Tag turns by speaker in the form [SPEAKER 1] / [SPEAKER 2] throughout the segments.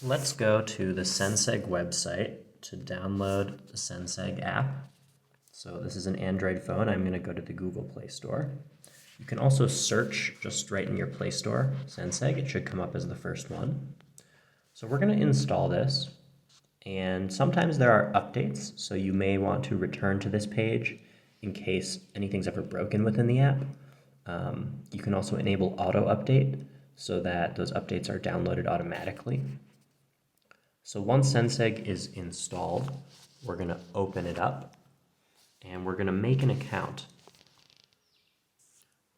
[SPEAKER 1] Let's go to the Senseg website to download the Senseg app. So this is an Android phone. I'm going to go to the Google Play Store. You can also search just right in your Play Store, Senseg. It should come up as the first one. So we're going to install this. And sometimes there are updates, so you may want to return to this page in case anything's ever broken within the app. You can also enable auto update so that those updates are downloaded automatically. So once Senseg is installed, we're going to open it up and we're going to make an account.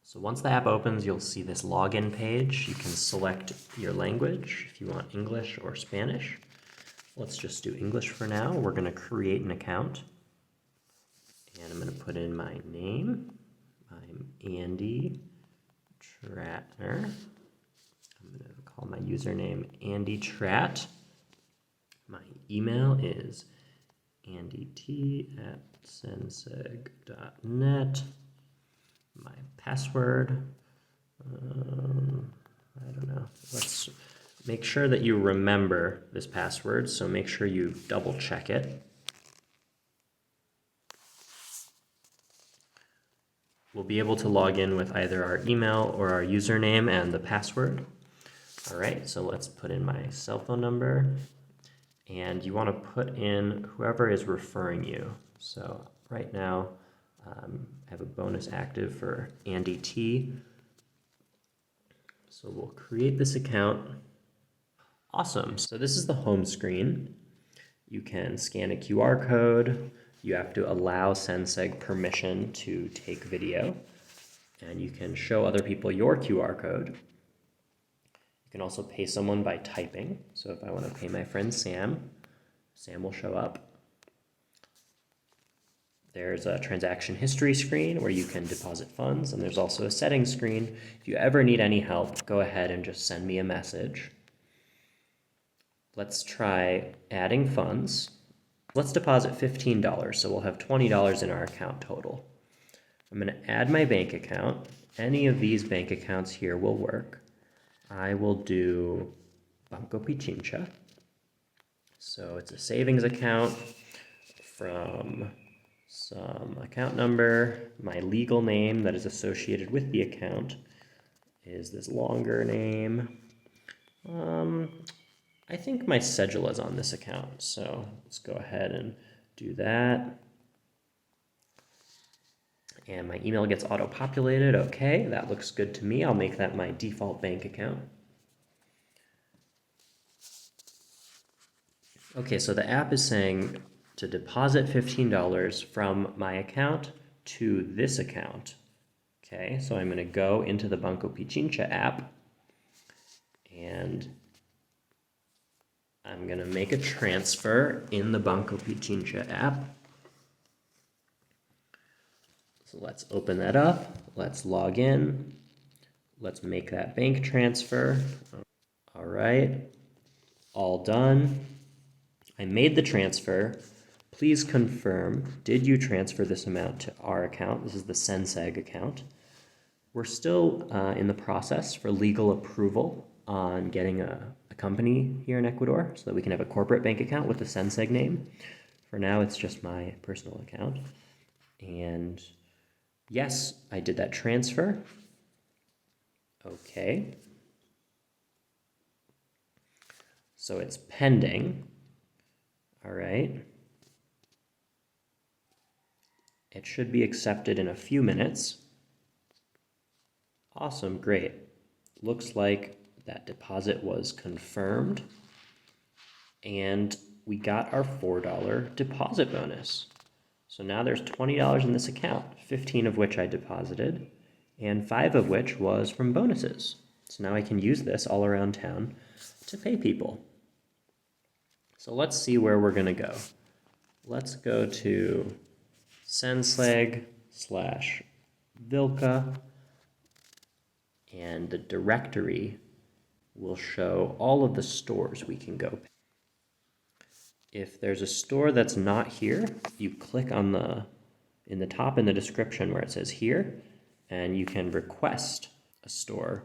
[SPEAKER 1] So once the app opens, you'll see this login page. You can select your language if you want English or Spanish. Let's just do English for now. We're going to create an account. And I'm going to put in my name. I'm Andy Tratner. I'm going to call my username Andy Trat. My email is andyt@senseg.net. My password, I don't know. Let's make sure that you remember this password, so make sure you double check it. We'll be able to log in with either our email or our username and the password. All right, so let's put in my cell phone number. And you want to put in whoever is referring you. So right now, I have a bonus active for Andy T. So we'll create this account. Awesome. So this is the home screen. You can scan a QR code. You have to allow Senseg permission to take video. And you can show other people your QR code. You can also pay someone by typing. So if I want to pay my friend Sam, Sam will show up. There's a transaction history screen where you can deposit funds, and there's also a settings screen. If you ever need any help, go ahead and just send me a message. Let's try adding funds. Let's deposit $15, so we'll have $20 in our account total. I'm going to add my bank account. Any of these bank accounts here will work. I will do Banco Pichincha. So it's a savings account from some account number. My legal name that is associated with the account is this longer name. I think my cedula is on this account, so let's go ahead and do that. And my email gets auto-populated. Okay, that looks good to me. I'll make that my default bank account. Okay, so the app is saying to deposit $15 from my account to this account. Okay, so I'm going to go into the Banco Pichincha app and I'm going to make a transfer in the Banco Pichincha app. So let's open that up. Let's log in. Let's make that bank transfer. All right, all done. I made the transfer. Please confirm, did you transfer this amount to our account? This is the Senseg account. We're still in the process for legal approval on getting a company here in Ecuador so that we can have a corporate bank account with the Senseg name. For now, it's just my personal account. And yes, I did that transfer. Okay. So it's pending. All right. It should be accepted in a few minutes. Awesome, great. Looks like that deposit was confirmed. And we got our $4 deposit bonus. So now there's $20 in this account, 15 of which I deposited, and 5 of which was from bonuses. So now I can use this all around town to pay people. So let's see where we're going to go. Let's go to Senseg/Vilca, and the directory will show all of the stores we can go. If there's a store that's not here, you click on in the top in the description where it says here, and you can request a store.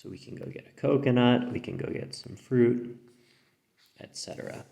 [SPEAKER 1] So we can go get a coconut, we can go get some fruit, etc.